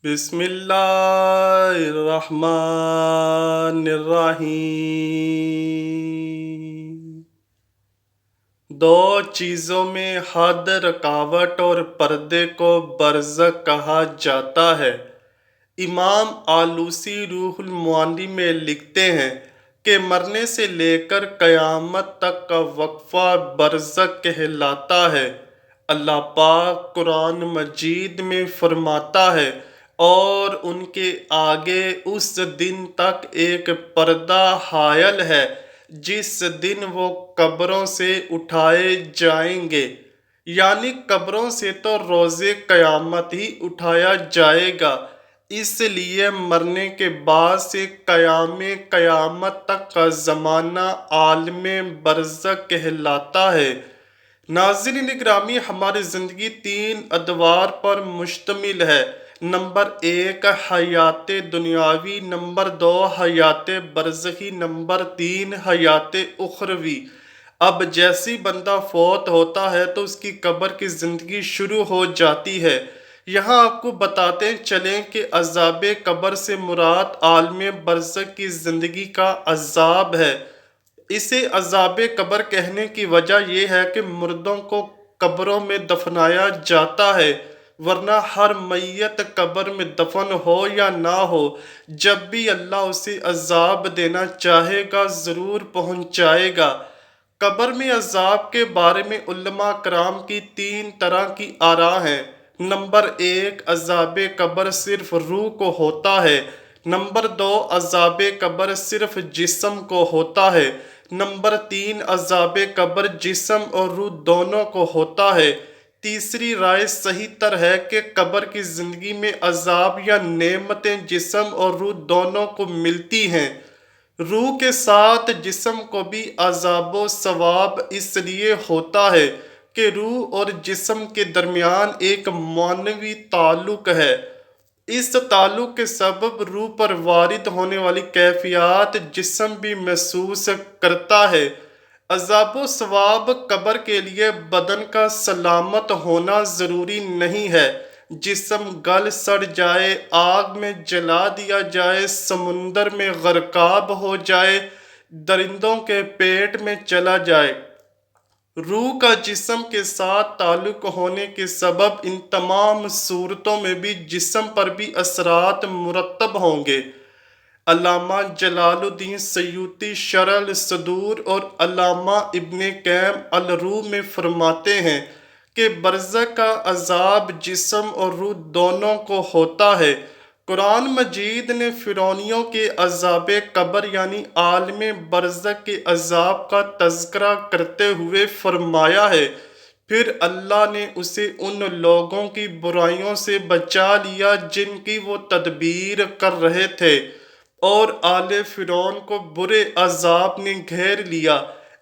بسم اللہ الرحمن الرحیم۔ دو چیزوں میں حد، رکاوٹ اور پردے کو برزخ کہا جاتا ہے۔ امام آلوسی روح المعانی میں لکھتے ہیں کہ مرنے سے لے کر قیامت تک کا وقفہ برزخ کہلاتا ہے۔ اللہ پاک قرآن مجید میں فرماتا ہے اور ان کے آگے اس دن تک ایک پردہ حائل ہے جس دن وہ قبروں سے اٹھائے جائیں گے، یعنی قبروں سے تو روز قیامت ہی اٹھایا جائے گا، اس لیے مرنے کے بعد سے قیامت تک کا زمانہ عالم برزخ کہلاتا ہے۔ ناظرین گرامی، ہماری زندگی 3 ادوار پر مشتمل ہے۔ نمبر 1 حیات دنیاوی، نمبر 2 حیات برزخی، نمبر 3 حیات اخروی۔ اب جیسی بندہ فوت ہوتا ہے تو اس کی قبر کی زندگی شروع ہو جاتی ہے۔ یہاں آپ کو بتاتے چلیں کہ عذاب قبر سے مراد عالم برزخ کی زندگی کا عذاب ہے۔ اسے عذاب قبر کہنے کی وجہ یہ ہے کہ مردوں کو قبروں میں دفنایا جاتا ہے، ورنہ ہر میت قبر میں دفن ہو یا نہ ہو، جب بھی اللہ اسے عذاب دینا چاہے گا ضرور پہنچائے گا۔ قبر میں عذاب کے بارے میں علماء کرام کی 3 طرح کی آراء ہیں۔ نمبر 1 عذاب قبر صرف روح کو ہوتا ہے۔ نمبر 2 عذاب قبر صرف جسم کو ہوتا ہے۔ نمبر 3 عذاب قبر جسم اور روح دونوں کو ہوتا ہے۔ تیسری رائے صحیح تر ہے کہ قبر کی زندگی میں عذاب یا نعمتیں جسم اور روح دونوں کو ملتی ہیں۔ روح کے ساتھ جسم کو بھی عذاب و ثواب اس لیے ہوتا ہے کہ روح اور جسم کے درمیان ایک معنوی تعلق ہے۔ اس تعلق کے سبب روح پر وارد ہونے والی کیفیات جسم بھی محسوس کرتا ہے۔ عذاب و ثواب قبر کے لیے بدن کا سلامت ہونا ضروری نہیں ہے۔ جسم گل سڑ جائے، آگ میں جلا دیا جائے، سمندر میں غرقاب ہو جائے، درندوں کے پیٹ میں چلا جائے، روح کا جسم کے ساتھ تعلق ہونے کے سبب ان تمام صورتوں میں بھی جسم پر بھی اثرات مرتب ہوں گے۔ علامہ جلال الدین سیوطی شرح الصدور اور علامہ ابن قیم الروح میں فرماتے ہیں کہ برزخ کا عذاب جسم اور روح دونوں کو ہوتا ہے۔ قرآن مجید نے فرعونیوں کے عذاب قبر یعنی عالم برزخ کے عذاب کا تذکرہ کرتے ہوئے فرمایا ہے، پھر اللہ نے اسے ان لوگوں کی برائیوں سے بچا لیا جن کی وہ تدبیر کر رہے تھے، اور آل فرعون کو برے عذاب نے گھیر لیا۔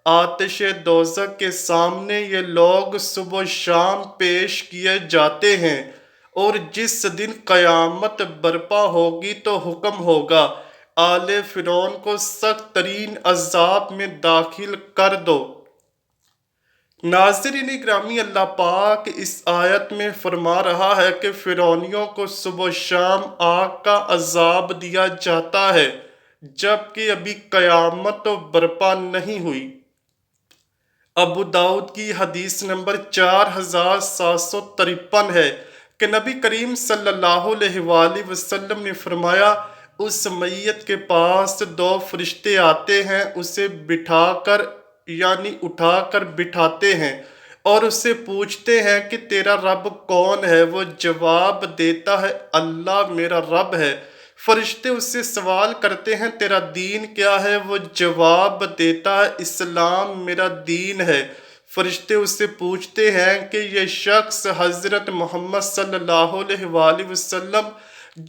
آتش دوزخ کے سامنے یہ لوگ صبح و شام پیش کیے جاتے ہیں، اور جس دن قیامت برپا ہوگی تو حکم ہوگا آل فرعون کو سخت ترین عذاب میں داخل کر دو۔ ناظرین گرامی، اللہ پاک اس آیت میں فرما رہا ہے کہ فرعونیوں کو صبح و شام آگ کا عذاب دیا جاتا ہے جبکہ ابھی قیامت تو برپا نہیں ہوئی۔ ابو داؤد کی حدیث نمبر 4753 ہے کہ نبی کریم صلی اللہ علیہ وآلہ وسلم نے فرمایا، اس میت کے پاس 2 فرشتے آتے ہیں، اسے اٹھا کر بٹھاتے ہیں اور اس سے پوچھتے ہیں کہ تیرا رب کون ہے؟ وہ جواب دیتا ہے اللہ میرا رب ہے۔ فرشتے اس سے سوال کرتے ہیں تیرا دین کیا ہے؟ وہ جواب دیتا ہے اسلام میرا دین ہے۔ فرشتے اس سے پوچھتے ہیں کہ یہ شخص حضرت محمد صلی اللہ علیہ وآلہ وسلم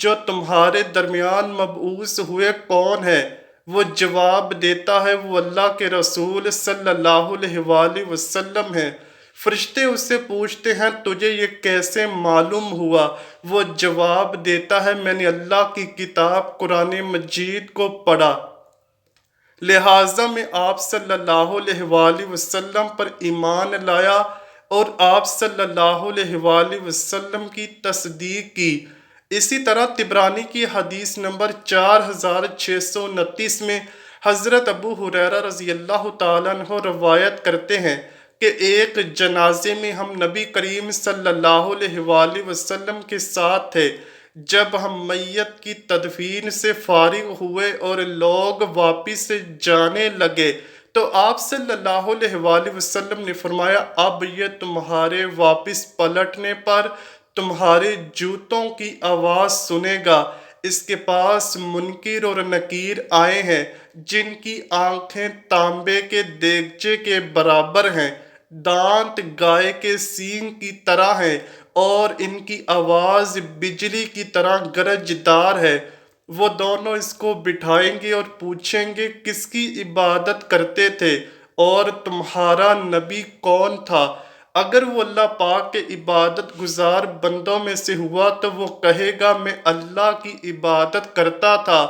جو تمہارے درمیان مبعوث ہوئے کون ہے؟ وہ جواب دیتا ہے وہ اللہ کے رسول صلی اللہ علیہ وآلہ وسلم ہیں۔ فرشتے اس سے پوچھتے ہیں تجھے یہ کیسے معلوم ہوا؟ وہ جواب دیتا ہے میں نے اللہ کی کتاب قرآن مجید کو پڑھا، لہٰذا میں آپ صلی اللہ علیہ وآلہ وسلم پر ایمان لایا اور آپ صلی اللہ علیہ وآلہ وسلم کی تصدیق کی۔ اسی طرح طبرانی کی حدیث نمبر 4629 میں حضرت ابو ہریرہ رضی اللہ تعالیٰ عنہ روایت کرتے ہیں کہ ایک جنازے میں ہم نبی کریم صلی اللہ علیہ وآلہ وسلم کے ساتھ تھے۔ جب ہم میت کی تدفین سے فارغ ہوئے اور لوگ واپس جانے لگے تو آپ صلی اللہ علیہ وآلہ وسلم نے فرمایا، اب یہ تمہارے واپس پلٹنے پر تمہارے جوتوں کی آواز سنے گا۔ اس کے پاس منکر اور نکیر آئے ہیں جن کی آنکھیں تانبے کے دیگچے کے برابر ہیں، دانت گائے کے سینگ کی طرح ہیں اور ان کی آواز بجلی کی طرح گرجدار ہے۔ وہ دونوں اس کو بٹھائیں گے اور پوچھیں گے کس کی عبادت کرتے تھے اور تمہارا نبی کون تھا؟ اگر وہ اللہ پاک کے عبادت گزار بندوں میں سے ہوا تو وہ کہے گا میں اللہ کی عبادت کرتا تھا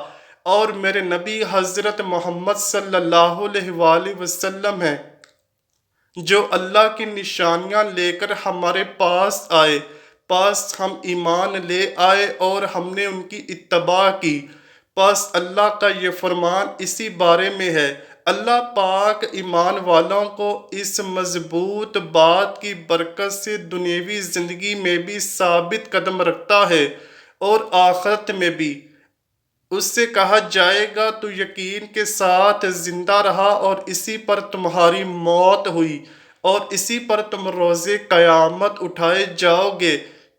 اور میرے نبی حضرت محمد صلی اللہ علیہ وآلہ وسلم ہیں جو اللہ کی نشانیاں لے کر ہمارے پاس آئے، پس ہم ایمان لے آئے اور ہم نے ان کی اتباع کی۔ پس اللہ کا یہ فرمان اسی بارے میں ہے۔ اللہ پاک ایمان والوں کو اس مضبوط بات کی برکت سے دنیاوی زندگی میں بھی ثابت قدم رکھتا ہے اور آخرت میں بھی۔ اس سے کہا جائے گا تو یقین کے ساتھ زندہ رہا اور اسی پر تمہاری موت ہوئی اور اسی پر تم روز قیامت اٹھائے جاؤ گے۔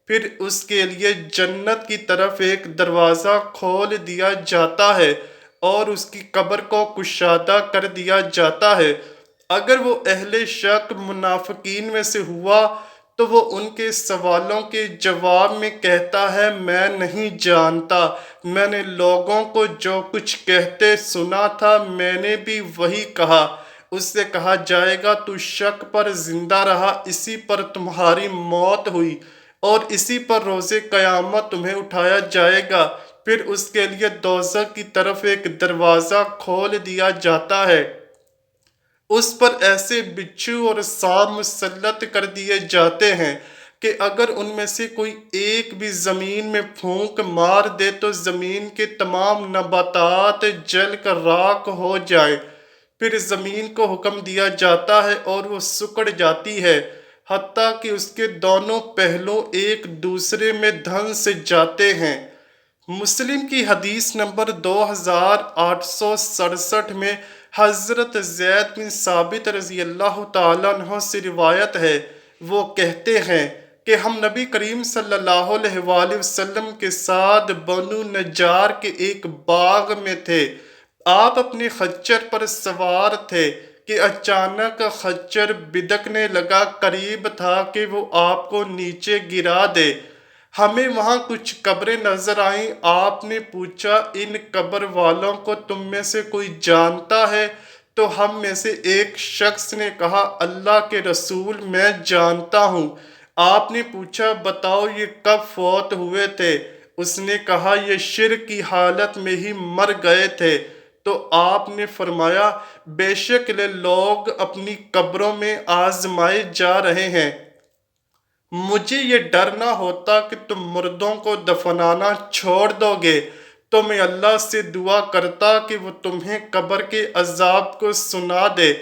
پھر اس کے لیے جنت کی طرف ایک دروازہ کھول دیا جاتا ہے اور اس کی قبر کو کشادہ کر دیا جاتا ہے۔ اگر وہ اہل شک منافقین میں سے ہوا تو وہ ان کے سوالوں کے جواب میں کہتا ہے میں نہیں جانتا، میں نے لوگوں کو جو کچھ کہتے سنا تھا میں نے بھی وہی کہا۔ اس سے کہا جائے گا تو شک پر زندہ رہا، اسی پر تمہاری موت ہوئی اور اسی پر روز قیامت تمہیں اٹھایا جائے گا۔ پھر اس کے لیے دوزخ کی طرف ایک دروازہ کھول دیا جاتا ہے، اس پر ایسے بچھو اور سانپ مسلط کر دیے جاتے ہیں کہ اگر ان میں سے کوئی ایک بھی زمین میں پھونک مار دے تو زمین کے تمام نباتات جل کر راکھ ہو جائیں۔ پھر زمین کو حکم دیا جاتا ہے اور وہ سکڑ جاتی ہے حتیٰ کہ اس کے دونوں پہلو ایک دوسرے میں دھنس جاتے ہیں۔ مسلم کی حدیث نمبر 2867 میں حضرت زید بن ثابت رضی اللہ تعالیٰ عنہ سے روایت ہے، وہ کہتے ہیں کہ ہم نبی کریم صلی اللہ علیہ وآلہ وسلم کے ساتھ بنو نجار کے ایک باغ میں تھے۔ آپ اپنے خچر پر سوار تھے کہ اچانک خچر بدکنے لگا، قریب تھا کہ وہ آپ کو نیچے گرا دے۔ ہمیں وہاں کچھ قبریں نظر آئیں۔ آپ نے پوچھا ان قبر والوں کو تم میں سے کوئی جانتا ہے؟ تو ہم میں سے ایک شخص نے کہا اللہ کے رسول میں جانتا ہوں۔ آپ نے پوچھا بتاؤ یہ کب فوت ہوئے تھے؟ اس نے کہا یہ شرک کی حالت میں ہی مر گئے تھے۔ تو آپ نے فرمایا بے شک یہ لوگ اپنی قبروں میں آزمائے جا رہے ہیں۔ مجھے یہ ڈر نہ ہوتا کہ تم مردوں کو دفنانا چھوڑ دو گے تو میں اللہ سے دعا کرتا کہ وہ تمہیں قبر کے عذاب کو سنا دے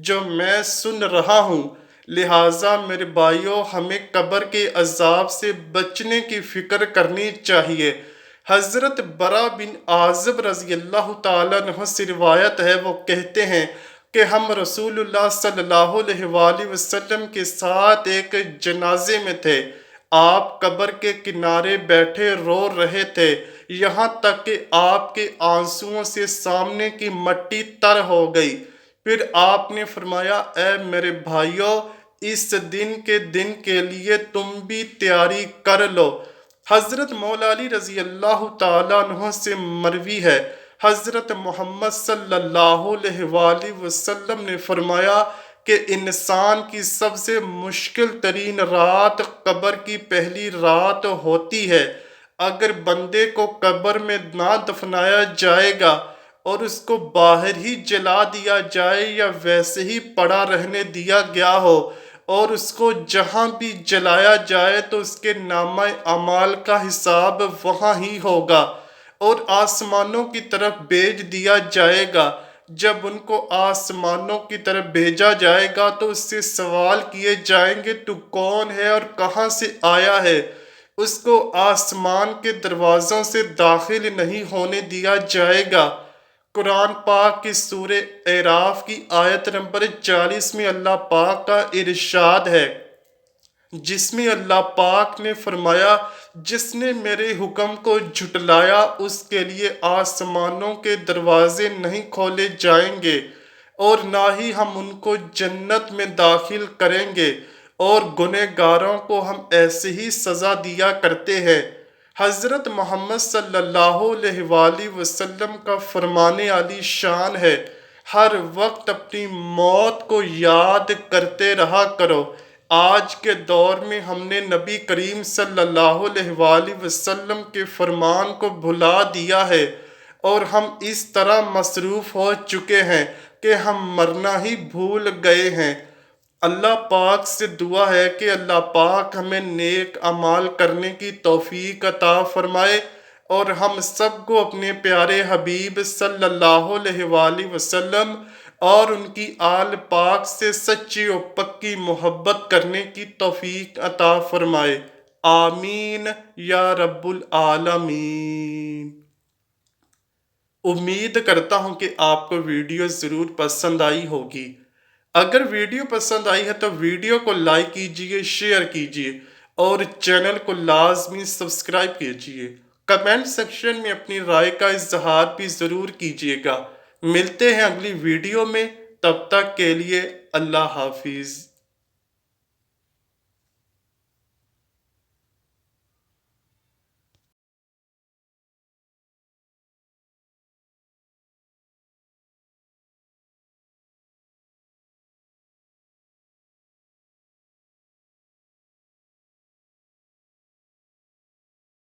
جو میں سن رہا ہوں۔ لہٰذا میرے بھائیو ہمیں قبر کے عذاب سے بچنے کی فکر کرنی چاہیے۔ حضرت برا بن عازب رضی اللہ تعالیٰ عنہ سے روایت ہے، وہ کہتے ہیں کہ ہم رسول اللہ صلی اللہ علیہ وآلہ وسلم کے ساتھ ایک جنازے میں تھے۔ آپ قبر کے کنارے بیٹھے رو رہے تھے یہاں تک کہ آپ کے آنسوؤں سے سامنے کی مٹی تر ہو گئی۔ پھر آپ نے فرمایا اے میرے بھائیو اس دن کے لیے تم بھی تیاری کر لو۔ حضرت مولا علی رضی اللہ تعالیٰ عنہ سے مروی ہے، حضرت محمد صلی اللہ علیہ وآلہ وسلم نے فرمایا کہ انسان کی سب سے مشکل ترین رات قبر کی پہلی رات ہوتی ہے۔ اگر بندے کو قبر میں نہ دفنایا جائے گا اور اس کو باہر ہی جلا دیا جائے یا ویسے ہی پڑا رہنے دیا گیا ہو اور اس کو جہاں بھی جلایا جائے تو اس کے نامہ اعمال کا حساب وہاں ہی ہوگا، اور آسمانوں کی طرف بھیج دیا جائے گا۔ جب ان کو آسمانوں کی طرف بھیجا جائے گا تو اس سے سوال کیے جائیں گے تو کون ہے اور کہاں سے آیا ہے؟ اس کو آسمان کے دروازوں سے داخل نہیں ہونے دیا جائے گا۔ قرآن پاک کی سورہ اعراف کی آیت نمبر 40 میں اللہ پاک کا ارشاد ہے، جس میں اللہ پاک نے فرمایا، جس نے میرے حکم کو جھٹلایا اس کے لیے آسمانوں کے دروازے نہیں کھولے جائیں گے اور نہ ہی ہم ان کو جنت میں داخل کریں گے، اور گنہگاروں کو ہم ایسے ہی سزا دیا کرتے ہیں۔ حضرت محمد صلی اللہ علیہ وآلہ وسلم کا فرمان عالی شان ہے، ہر وقت اپنی موت کو یاد کرتے رہا کرو۔ آج کے دور میں ہم نے نبی کریم صلی اللہ علیہ وآلہ وسلم کے فرمان کو بھلا دیا ہے، اور ہم اس طرح مصروف ہو چکے ہیں کہ ہم مرنا ہی بھول گئے ہیں۔ اللہ پاک سے دعا ہے کہ اللہ پاک ہمیں نیک اعمال کرنے کی توفیق عطا فرمائے، اور ہم سب کو اپنے پیارے حبیب صلی اللہ علیہ وآلہ وسلم اور ان کی آل پاک سے سچی و پکی محبت کرنے کی توفیق عطا فرمائے۔ آمین یا رب العالمین۔ امید کرتا ہوں کہ آپ کو ویڈیو ضرور پسند آئی ہوگی۔ اگر ویڈیو پسند آئی ہے تو ویڈیو کو لائک کیجئے، شیئر کیجئے اور چینل کو لازمی سبسکرائب کیجئے۔ کمنٹ سیکشن میں اپنی رائے کا اظہار بھی ضرور کیجئے گا۔ ملتے ہیں اگلی ویڈیو میں، تب تک کے لیے اللہ حافظ۔